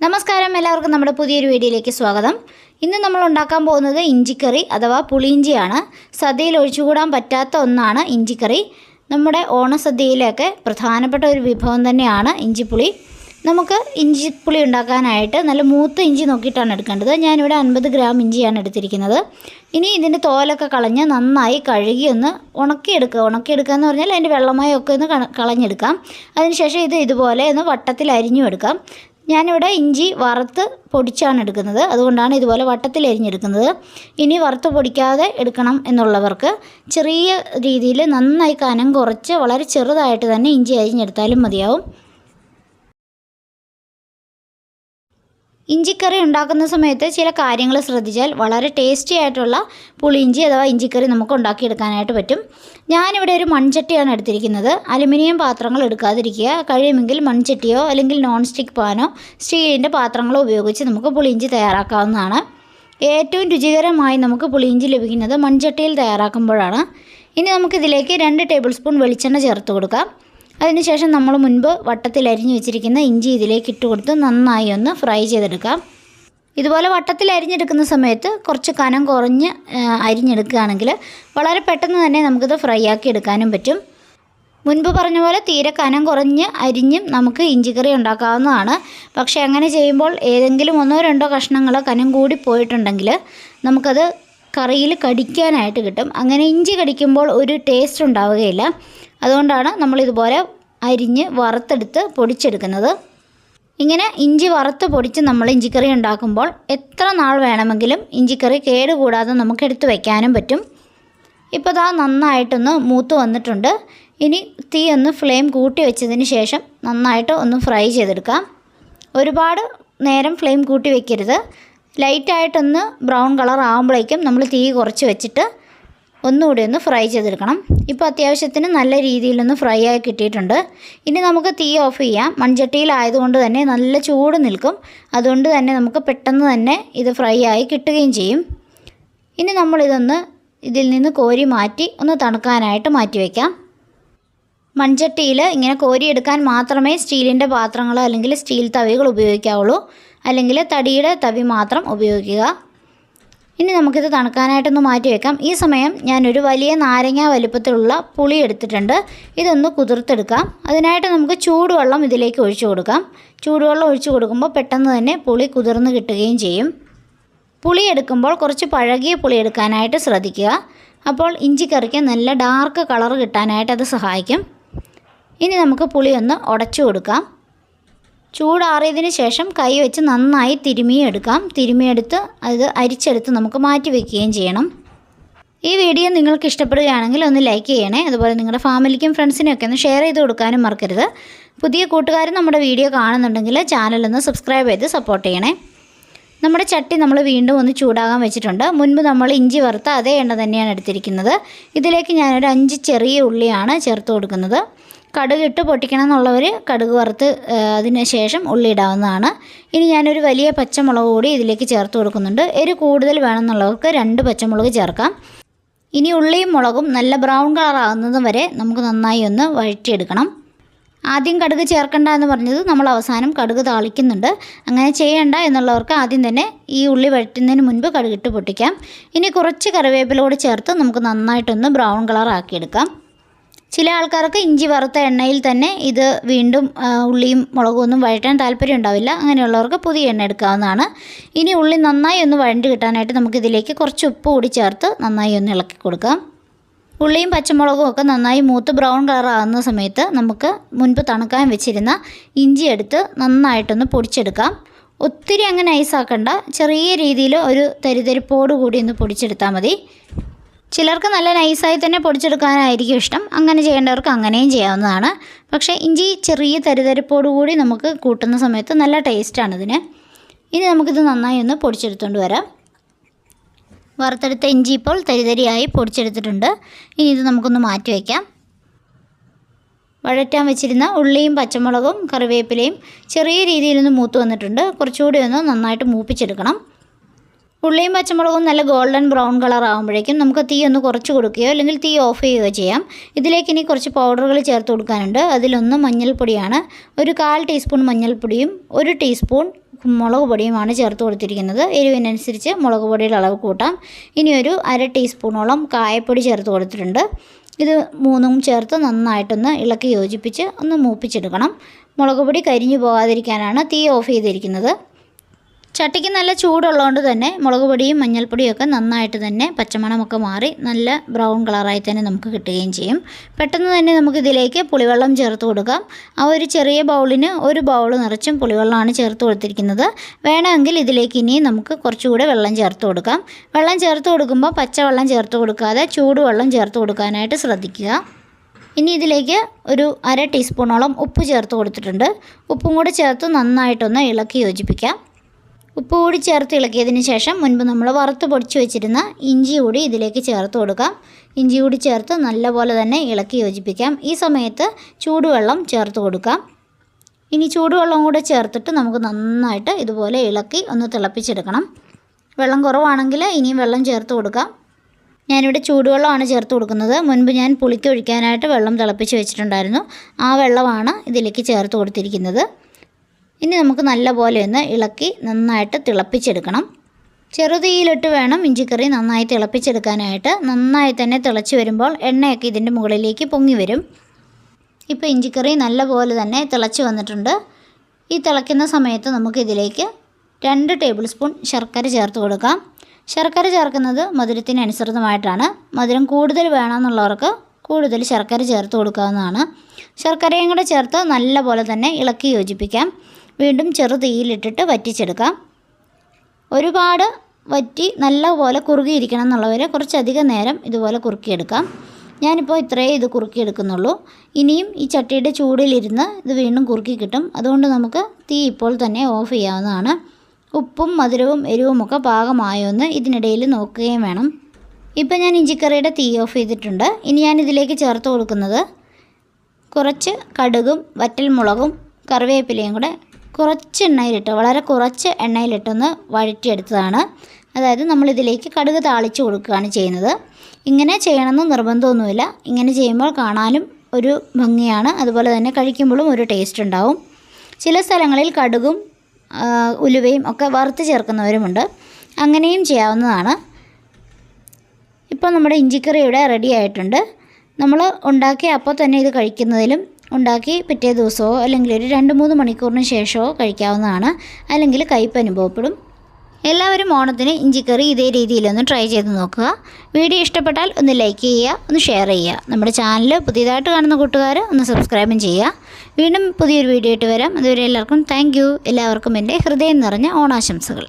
നമസ്കാരം, എല്ലാവർക്കും നമ്മുടെ പുതിയൊരു വീഡിയോയിലേക്ക് സ്വാഗതം. ഇന്ന് നമ്മൾ ഉണ്ടാക്കാൻ പോകുന്നത് ഇഞ്ചിക്കറി അഥവാ പുളിയിഞ്ചിയാണ്. സദ്യയിൽ ഒഴിച്ചുകൂടാൻ പറ്റാത്ത ഒന്നാണ് ഇഞ്ചിക്കറി. നമ്മുടെ ഓണസദ്യയിലൊക്കെ പ്രധാനപ്പെട്ട ഒരു വിഭവം തന്നെയാണ് ഇഞ്ചിപ്പുളി. നമുക്ക് ഇഞ്ചിപ്പുളി ഉണ്ടാക്കാനായിട്ട് നല്ല മൂത്ത ഇഞ്ചി നോക്കിയിട്ടാണ് എടുക്കേണ്ടത്. ഞാനിവിടെ 50 ഗ്രാം ഇഞ്ചിയാണ് എടുത്തിരിക്കുന്നത്. ഇനി ഇതിൻ്റെ തോലൊക്കെ കളഞ്ഞ് നന്നായി കഴുകി ഒന്ന് ഉണക്കിയെടുക്കുക എന്ന് പറഞ്ഞാൽ അതിൻ്റെ വെള്ളമയമൊക്കെ ഒന്ന് കളഞ്ഞെടുക്കാം. അതിനുശേഷം ഇതുപോലെ ഒന്ന് വട്ടത്തിൽ അരിഞ്ഞും എടുക്കാം. ഞാനിവിടെ ഇഞ്ചി വറുത്ത് പൊടിച്ചാണ് എടുക്കുന്നത്, അതുകൊണ്ടാണ് ഇതുപോലെ വട്ടത്തിൽ അരിഞ്ഞെടുക്കുന്നത്. ഇനി വറുത്ത് പൊടിക്കാതെ എടുക്കണം എന്നുള്ളവർക്ക് ചെറിയ രീതിയിൽ നന്നായി കനം കുറച്ച് വളരെ ചെറുതായിട്ട് തന്നെ ഇഞ്ചി അരിഞ്ഞെടുത്താലും മതിയാവും. ഇഞ്ചിക്കറി ഉണ്ടാക്കുന്ന സമയത്ത് ചില കാര്യങ്ങൾ ശ്രദ്ധിച്ചാൽ വളരെ ടേസ്റ്റി ആയിട്ടുള്ള പുളിയിഞ്ചി അഥവാ ഇഞ്ചിക്കറി നമുക്ക് ഉണ്ടാക്കിയെടുക്കാനായിട്ട് പറ്റും. ഞാനിവിടെ ഒരു മൺചട്ടിയാണ് എടുത്തിരിക്കുന്നത്. അലുമിനിയം പാത്രങ്ങൾ എടുക്കാതിരിക്കുക. കഴിയുമെങ്കിൽ മൺചട്ടിയോ അല്ലെങ്കിൽ നോൺ സ്റ്റിക്ക് പാനോ സ്റ്റീലിൻ്റെ പാത്രങ്ങളോ ഉപയോഗിച്ച് നമുക്ക് പുളിയിഞ്ചി തയ്യാറാക്കാവുന്നതാണ്. ഏറ്റവും രുചികരമായി നമുക്ക് പുളിയിഞ്ചി ലഭിക്കുന്നത് മൺചട്ടിയിൽ തയ്യാറാക്കുമ്പോഴാണ്. ഇനി നമുക്കിതിലേക്ക് 2 ടേബിൾ സ്പൂൺ വെളിച്ചെണ്ണ ചേർത്ത് കൊടുക്കാം. അതിനുശേഷം നമ്മൾ മുൻപ് വട്ടത്തിൽ അരിഞ്ഞു വെച്ചിരിക്കുന്ന ഇഞ്ചി ഇതിലേക്ക് ഇട്ട് കൊടുത്ത് നന്നായി ഒന്ന് ഫ്രൈ ചെയ്തെടുക്കാം. ഇതുപോലെ വട്ടത്തിൽ അരിഞ്ഞെടുക്കുന്ന സമയത്ത് കുറച്ച് കനം കുറഞ്ഞ് അരിഞ്ഞെടുക്കുകയാണെങ്കിൽ വളരെ പെട്ടെന്ന് തന്നെ നമുക്കിത് ഫ്രൈ ആക്കി എടുക്കാനും പറ്റും. മുൻപ് പറഞ്ഞ പോലെ തീരെ കനം കുറഞ്ഞ് അരിഞ്ഞും നമുക്ക് ഇഞ്ചിക്കറി ഉണ്ടാക്കാവുന്നതാണ്. പക്ഷേ അങ്ങനെ ചെയ്യുമ്പോൾ ഏതെങ്കിലും 1-2 കഷ്ണങ്ങൾ കനം കൂടി പോയിട്ടുണ്ടെങ്കിൽ നമുക്കത് കറിയിൽ കടിക്കാനായിട്ട് കിട്ടും. അങ്ങനെ ഇഞ്ചി കടിക്കുമ്പോൾ ഒരു ടേസ്റ്റ് ഉണ്ടാവുകയില്ല. അതുകൊണ്ടാണ് നമ്മളിതുപോലെ അരിഞ്ഞ് വറുത്തെടുത്ത് പൊടിച്ചെടുക്കുന്നത്. ഇങ്ങനെ ഇഞ്ചി വറുത്ത് പൊടിച്ച് നമ്മൾ ഇഞ്ചിക്കറി ഉണ്ടാക്കുമ്പോൾ എത്ര നാൾ വേണമെങ്കിലും ഇഞ്ചിക്കറി കേടുകൂടാതെ നമുക്ക് എടുത്ത് വയ്ക്കാനും പറ്റും. ഇപ്പോൾ ദാ നന്നായിട്ടൊന്ന് മൂത്ത് വന്നിട്ടുണ്ട്. ഇനി തീ ഒന്ന് ഫ്ലെയിം കൂട്ടി വെച്ചതിന് ശേഷം നന്നായിട്ട് ഒന്ന് ഫ്രൈ ചെയ്തെടുക്കാം. ഒരുപാട് നേരം ഫ്ലെയിം കൂട്ടി വയ്ക്കരുത്. ലൈറ്റായിട്ടൊന്ന് ബ്രൗൺ കളർ ആകുമ്പോഴേക്കും നമ്മൾ തീ കുറച്ച് വെച്ചിട്ട് ഒന്നുകൂടി ഒന്ന് ഫ്രൈ ചെയ്തെടുക്കണം. ഇപ്പോൾ അത്യാവശ്യത്തിന് നല്ല രീതിയിലൊന്ന് ഫ്രൈ ആയി കിട്ടിയിട്ടുണ്ട്. ഇനി നമുക്ക് തീ ഓഫ് ചെയ്യാം. മൺചട്ടിയിലായതുകൊണ്ട് തന്നെ നല്ല ചൂട് നിൽക്കും. അതുകൊണ്ട് തന്നെ നമുക്ക് പെട്ടെന്ന് തന്നെ ഇത് ഫ്രൈ ആയി കിട്ടുകയും ചെയ്യും. ഇനി നമ്മളിതൊന്ന് ഇതിൽ നിന്ന് കോരി മാറ്റി ഒന്ന് തണുക്കാനായിട്ട് മാറ്റി വയ്ക്കാം. മൺചട്ടിയിൽ ഇങ്ങനെ കോരിയെടുക്കാൻ മാത്രമേ സ്റ്റീലിൻ്റെ പാത്രങ്ങൾ അല്ലെങ്കിൽ സ്റ്റീൽ തവികൾ ഉപയോഗിക്കാവുള്ളൂ. അല്ലെങ്കിൽ തടിയുടെ തവി മാത്രം ഉപയോഗിക്കുക. ഇനി നമുക്കിത് തണുക്കാനായിട്ടൊന്ന് മാറ്റി വെക്കാം. ഈ സമയം ഞാനൊരു വലിയ നാരങ്ങ വലുപ്പത്തിലുള്ള പുളി എടുത്തിട്ടുണ്ട്. ഇതൊന്ന് കുതിർത്തെടുക്കാം. അതിനായിട്ട് നമുക്ക് ചൂടുവെള്ളം ഇതിലേക്ക് ഒഴിച്ചു കൊടുക്കാം. ചൂടുവെള്ളം ഒഴിച്ചു കൊടുക്കുമ്പോൾ പെട്ടെന്ന് തന്നെ പുളി കുതിർന്ന് കിട്ടുകയും ചെയ്യും. പുളി എടുക്കുമ്പോൾ കുറച്ച് പഴകിയ പുളി എടുക്കാനായിട്ട് ശ്രദ്ധിക്കുക. അപ്പോൾ ഇഞ്ചിക്കറിക്ക് നല്ല ഡാർക്ക് കളർ കിട്ടാനായിട്ട് അത് സഹായിക്കും. ഇനി നമുക്ക് പുളി ഒന്ന് ഉടച്ചു കൊടുക്കാം. ചൂടാറിയതിന് ശേഷം കൈ വെച്ച് നന്നായി തിരുമിയെടുക്കാം. തിരുമിയെടുത്ത് അത് അരിച്ചെടുത്ത് നമുക്ക് മാറ്റി വയ്ക്കുകയും ചെയ്യണം. ഈ വീഡിയോ നിങ്ങൾക്ക് ഇഷ്ടപ്പെടുകയാണെങ്കിൽ ഒന്ന് ലൈക്ക് ചെയ്യണേ. അതുപോലെ നിങ്ങളുടെ ഫാമിലിക്കും ഫ്രണ്ട്സിനും ഒക്കെ ഒന്ന് ഷെയർ ചെയ്ത് കൊടുക്കാനും മറക്കരുത്. പുതിയ കൂട്ടുകാർ നമ്മുടെ വീഡിയോ കാണുന്നുണ്ടെങ്കിൽ ചാനലൊന്ന് സബ്സ്ക്രൈബ് ചെയ്ത് സപ്പോർട്ട് ചെയ്യണേ. നമ്മുടെ ചട്ടി നമ്മൾ വീണ്ടും ഒന്ന് ചൂടാകാൻ വെച്ചിട്ടുണ്ട്. മുൻപ് നമ്മൾ ഇഞ്ചി വറുത്ത അതേ എണ്ണ തന്നെയാണ് എടുത്തിരിക്കുന്നത്. ഇതിലേക്ക് ഞാനൊരു 5 ചെറിയ ഉള്ളിയാണ് ചേർത്ത് കൊടുക്കുന്നത്. കടുകിട്ട് പൊട്ടിക്കണം എന്നുള്ളവർ കടുക് വറുത്ത് അതിന് ശേഷം ഉള്ളി ഇടാവുന്നതാണ്. ഇനി ഞാനൊരു വലിയ പച്ചമുളക് കൂടി ഇതിലേക്ക് ചേർത്ത് കൊടുക്കുന്നുണ്ട്. എരിവ് കൂടുതൽ വേണമെന്നുള്ളവർക്ക് 2 പച്ചമുളക് ചേർക്കാം. ഇനി ഉള്ളിയും മുളകും നല്ല ബ്രൗൺ കളർ ആകുന്നത് വരെ നമുക്ക് നന്നായി ഒന്ന് വഴറ്റിയെടുക്കണം. ആദ്യം കടുക് ചേർക്കണ്ട എന്ന് പറഞ്ഞത് നമ്മൾ അവസാനം കടുക് താളിക്കുന്നുണ്ട്. അങ്ങനെ ചെയ്യേണ്ട എന്നുള്ളവർക്ക് ആദ്യം തന്നെ ഈ ഉള്ളി വഴറ്റുന്നതിന് മുൻപ് കടുകിട്ട് പൊട്ടിക്കാം. ഇനി കുറച്ച് കറിവേപ്പിലൂടെ ചേർത്ത് നമുക്ക് നന്നായിട്ടൊന്ന് ബ്രൗൺ കളർ ആക്കിയെടുക്കാം. ചില ആൾക്കാർക്ക് ഇഞ്ചി വറുത്ത എണ്ണയിൽ തന്നെ ഇത് വീണ്ടും ഉള്ളിയും മുളകും ഒന്നും വഴറ്റാൻ താല്പര്യം ഉണ്ടാവില്ല. അങ്ങനെയുള്ളവർക്ക് പുതിയ എണ്ണ എടുക്കാവുന്നതാണ്. ഇനി ഉള്ളി നന്നായി ഒന്ന് വഴണ്ട് കിട്ടാനായിട്ട് നമുക്കിതിലേക്ക് കുറച്ച് ഉപ്പ് കൂടി ചേർത്ത് നന്നായി ഒന്ന് ഇളക്കി കൊടുക്കാം. ഉള്ളിയും പച്ചമുളകും ഒക്കെ നന്നായി മൂത്ത് ബ്രൗൺ കളർ ആകുന്ന സമയത്ത് നമുക്ക് മുൻപ് തണുക്കാൻ വെച്ചിരുന്ന ഇഞ്ചി എടുത്ത് നന്നായിട്ടൊന്ന് പൊടിച്ചെടുക്കാം. ഒത്തിരി അങ്ങനെ നൈസാക്കണ്ട. ചെറിയ രീതിയിൽ ഒരു തരിതരിപ്പോട് കൂടി ഒന്ന് പൊടിച്ചെടുത്താൽ മതി. ചിലർക്ക് നല്ല നൈസായി തന്നെ പൊടിച്ചെടുക്കാനായിരിക്കും ഇഷ്ടം. അങ്ങനെ ചെയ്യേണ്ടവർക്ക് അങ്ങനെയും ചെയ്യാവുന്നതാണ്. പക്ഷേ ഇഞ്ചി ചെറിയ തരിതരിപ്പോട് കൂടി നമുക്ക് കൂട്ടുന്ന സമയത്ത് നല്ല ടേസ്റ്റാണ് ഇതിന്. ഇനി നമുക്കിത് നന്നായി ഒന്ന് പൊടിച്ചെടുത്തുകൊണ്ട് വരാം. വറുത്തെടുത്ത ഇഞ്ചി ഇപ്പോൾ തരിതരിയായി പൊടിച്ചെടുത്തിട്ടുണ്ട്. ഇനി ഇത് നമുക്കൊന്ന് മാറ്റി വയ്ക്കാം. വഴറ്റാൻ വെച്ചിരുന്ന ഉള്ളിയും പച്ചമുളകും കറിവേപ്പിലയും ചെറിയ രീതിയിലൊന്ന് മൂത്ത് വന്നിട്ടുണ്ട്. കുറച്ചുകൂടി ഒന്ന് നന്നായിട്ട് മൂപ്പിച്ചെടുക്കണം. ഉള്ളിയും പച്ചമുളകും നല്ല ഗോൾഡൻ ബ്രൗൺ കളർ ആകുമ്പോഴേക്കും നമുക്ക് തീ ഒന്ന് കുറച്ച് കൊടുക്കുകയോ അല്ലെങ്കിൽ തീ ഓഫ് ചെയ്യുകയോ ചെയ്യാം. ഇതിലേക്ക് ഇനി കുറച്ച് പൗഡറുകൾ ചേർത്ത് കൊടുക്കാനുണ്ട്. അതിലൊന്ന് മഞ്ഞൾപ്പൊടിയാണ്. ഒരു 1/4 ടീസ്പൂൺ മഞ്ഞൾപ്പൊടിയും 1 ടീസ്പൂൺ മുളക് പൊടിയുമാണ് ചേർത്ത് കൊടുത്തിരിക്കുന്നത്. എരിവിനനുസരിച്ച് മുളക് പൊടിയുടെ അളവ് കൂട്ടാം. ഇനി ഒരു 1/2 ടീസ്പൂണോളം കായപ്പൊടി ചേർത്ത് കൊടുത്തിട്ടുണ്ട്. ഇത് മൂന്നും ചേർത്ത് നന്നായിട്ടൊന്ന് ഇളക്കി യോജിപ്പിച്ച് ഒന്ന് മൂപ്പിച്ചെടുക്കണം. മുളക് പൊടി കരിഞ്ഞു പോകാതിരിക്കാനാണ് തീ ഓഫ് ചെയ്തിരിക്കുന്നത്. ചട്ടിക്ക് നല്ല ചൂടുള്ളതുകൊണ്ട് തന്നെ മുളക് പൊടിയും മഞ്ഞൾപ്പൊടിയും ഒക്കെ നന്നായിട്ട് തന്നെ പച്ചമണമൊക്കെ മാറി നല്ല ബ്രൗൺ കളറായി തന്നെ നമുക്ക് കിട്ടുകയും ചെയ്യും. പെട്ടെന്ന് തന്നെ നമുക്കിതിലേക്ക് പുളിവെള്ളം ചേർത്ത് കൊടുക്കാം. ആ ഒരു ചെറിയ ബൗളിന് ഒരു ബൗൾ നിറച്ചും പുളിവെള്ളമാണ് ചേർത്ത് കൊടുത്തിരിക്കുന്നത്. വേണമെങ്കിൽ ഇതിലേക്ക് ഇനി നമുക്ക് കുറച്ചുകൂടെ വെള്ളം ചേർത്ത് കൊടുക്കാം. വെള്ളം ചേർത്ത് കൊടുക്കുമ്പോൾ പച്ചവെള്ളം ചേർത്ത് കൊടുക്കാതെ ചൂടുവെള്ളം ചേർത്ത് കൊടുക്കാനായിട്ട് ശ്രദ്ധിക്കുക. ഇനി ഇതിലേക്ക് ഒരു 1/2 ടീസ്പൂണോളം ഉപ്പ് ചേർത്ത് കൊടുത്തിട്ടുണ്ട്. ഉപ്പും കൂടെ ചേർത്ത് നന്നായിട്ടൊന്ന് ഇളക്കി യോജിപ്പിക്കാം. ഉപ്പ് കൂടി ചേർത്ത് ഇളക്കിയതിന് ശേഷം മുൻപ് നമ്മൾ വറുത്ത് പൊടിച്ച് വെച്ചിരുന്ന ഇഞ്ചി കൂടി ഇതിലേക്ക് ചേർത്ത് കൊടുക്കാം. ഇഞ്ചി കൂടി ചേർത്ത് നല്ലപോലെ തന്നെ ഇളക്കി യോജിപ്പിക്കാം. ഈ സമയത്ത് ചൂടുവെള്ളം ചേർത്ത് കൊടുക്കാം. ഇനി ചൂടുവെള്ളം കൂടെ ചേർത്തിട്ട് നമുക്ക് നന്നായിട്ട് ഇതുപോലെ ഇളക്കി ഒന്ന് തിളപ്പിച്ചെടുക്കണം. വെള്ളം കുറവാണെങ്കിൽ ഇനിയും വെള്ളം ചേർത്ത് കൊടുക്കാം. ഞാനിവിടെ ചൂടുവെള്ളമാണ് ചേർത്ത് കൊടുക്കുന്നത്. മുൻപ് ഞാൻ പുളിക്ക് ഒഴിക്കാനായിട്ട് വെള്ളം തിളപ്പിച്ച് വെച്ചിട്ടുണ്ടായിരുന്നു. ആ വെള്ളമാണ് ഇതിലേക്ക് ചേർത്ത് കൊടുത്തിരിക്കുന്നത്. ഇനി നമുക്ക് നല്ലപോലെ ഒന്ന് ഇളക്കി നന്നായിട്ട് തിളപ്പിച്ചെടുക്കണം. ചെറുതീയിലിട്ട് വേണം ഇഞ്ചിക്കറി നന്നായി തിളപ്പിച്ചെടുക്കാനായിട്ട്. നന്നായി തന്നെ തിളച്ച് വരുമ്പോൾ എണ്ണയൊക്കെ ഇതിൻ്റെ മുകളിലേക്ക് പൊങ്ങി വരും. ഇപ്പോൾ ഇഞ്ചിക്കറി നല്ലപോലെ തന്നെ തിളച്ച് വന്നിട്ടുണ്ട്. ഈ തിളയ്ക്കുന്ന സമയത്ത് നമുക്കിതിലേക്ക് 2 ടേബിൾ സ്പൂൺ ശർക്കര ചേർത്ത് കൊടുക്കാം. ശർക്കര ചേർക്കുന്നത് മധുരത്തിനനുസൃതമായിട്ടാണ്. മധുരം കൂടുതൽ വേണമെന്നുള്ളവർക്ക് കൂടുതൽ ശർക്കര ചേർത്ത് കൊടുക്കാവുന്നതാണ്. ശർക്കരയും കൂടെ ചേർത്ത് നല്ലപോലെ തന്നെ ഇളക്കി യോജിപ്പിക്കാം. വീണ്ടും ചെറു തീയിലിട്ടിട്ട് വറ്റിച്ചെടുക്കാം. ഒരുപാട് വറ്റി നല്ലപോലെ കുറുകിയിരിക്കണം എന്നുള്ളവർ കുറച്ചധികം നേരം ഇതുപോലെ കുറുക്കിയെടുക്കാം. ഞാനിപ്പോൾ ഇത്രയേ ഇത് കുറുക്കിയെടുക്കുന്നുള്ളൂ. ഇനിയും ഈ ചട്ടിയുടെ ചൂടിലിരുന്ന് ഇത് വീണ്ടും കുറുക്കി കിട്ടും. അതുകൊണ്ട് നമുക്ക് തീ ഇപ്പോൾ തന്നെ ഓഫ് ചെയ്യാവുന്നതാണ്. ഉപ്പും മധുരവും എരിവുമൊക്കെ പാകമായോ എന്ന് ഇതിനിടയിൽ നോക്കുകയും വേണം. ഇപ്പോൾ ഞാൻ ഇഞ്ചിക്കറിയുടെ തീ ഓഫ് ചെയ്തിട്ടുണ്ട്. ഇനി ഞാൻ ഇതിലേക്ക് ചേർത്ത് കൊടുക്കുന്നത് കുറച്ച് കടുകും വറ്റൽമുളകും കറിവേപ്പിലയും കൂടെ കുറച്ച് എണ്ണയിലിട്ട് വളരെ കുറച്ച് എണ്ണയിലിട്ടൊന്ന് വഴറ്റിയെടുത്തതാണ്. അതായത് നമ്മളിതിലേക്ക് കടുക് താളിച്ച് കൊടുക്കുകയാണ് ചെയ്യുന്നത്. ഇങ്ങനെ ചെയ്യണമെന്ന് നിർബന്ധമൊന്നുമില്ല. ഇങ്ങനെ ചെയ്യുമ്പോൾ കാണാനും ഒരു ഭംഗിയാണ്. അതുപോലെ തന്നെ കഴിക്കുമ്പോഴും ഒരു ടേസ്റ്റ് ഉണ്ടാവും. ചില സ്ഥലങ്ങളിൽ കടുകും ഉലുവയും ഒക്കെ വറുത്ത് ചേർക്കുന്നവരുമുണ്ട്. അങ്ങനെയും ചെയ്യാവുന്നതാണ്. ഇപ്പോൾ നമ്മുടെ ഇഞ്ചിക്കറി ഇവിടെ റെഡി ആയിട്ടുണ്ട്. നമ്മൾ ഉണ്ടാക്കി അപ്പോൾ തന്നെ ഇത് കഴിക്കുന്നതിലും ഉണ്ടാക്കി പിറ്റേ ദിവസമോ അല്ലെങ്കിൽ ഒരു 2-3 മണിക്കൂറിന് ശേഷമോ കഴിക്കാവുന്നതാണ്. അല്ലെങ്കിൽ കയ്പ്പ് അനുഭവപ്പെടും. എല്ലാവരും ഓണത്തിന് ഇഞ്ചിക്കറി ഇതേ രീതിയിലൊന്ന് ട്രൈ ചെയ്ത് നോക്കുക. വീഡിയോ ഇഷ്ടപ്പെട്ടാൽ ഒന്ന് ലൈക്ക് ചെയ്യുക, ഒന്ന് ഷെയർ ചെയ്യുക. നമ്മുടെ ചാനൽ പുതിയതായിട്ട് കാണുന്ന കൂട്ടുകാർ ഒന്ന് സബ്സ്ക്രൈബും ചെയ്യുക. വീണ്ടും പുതിയൊരു വീഡിയോ ആയിട്ട് വരാം. അതുവരെ എല്ലാവർക്കും താങ്ക് യു. എല്ലാവർക്കും എൻ്റെ ഹൃദയം നിറഞ്ഞ ഓണാശംസകൾ.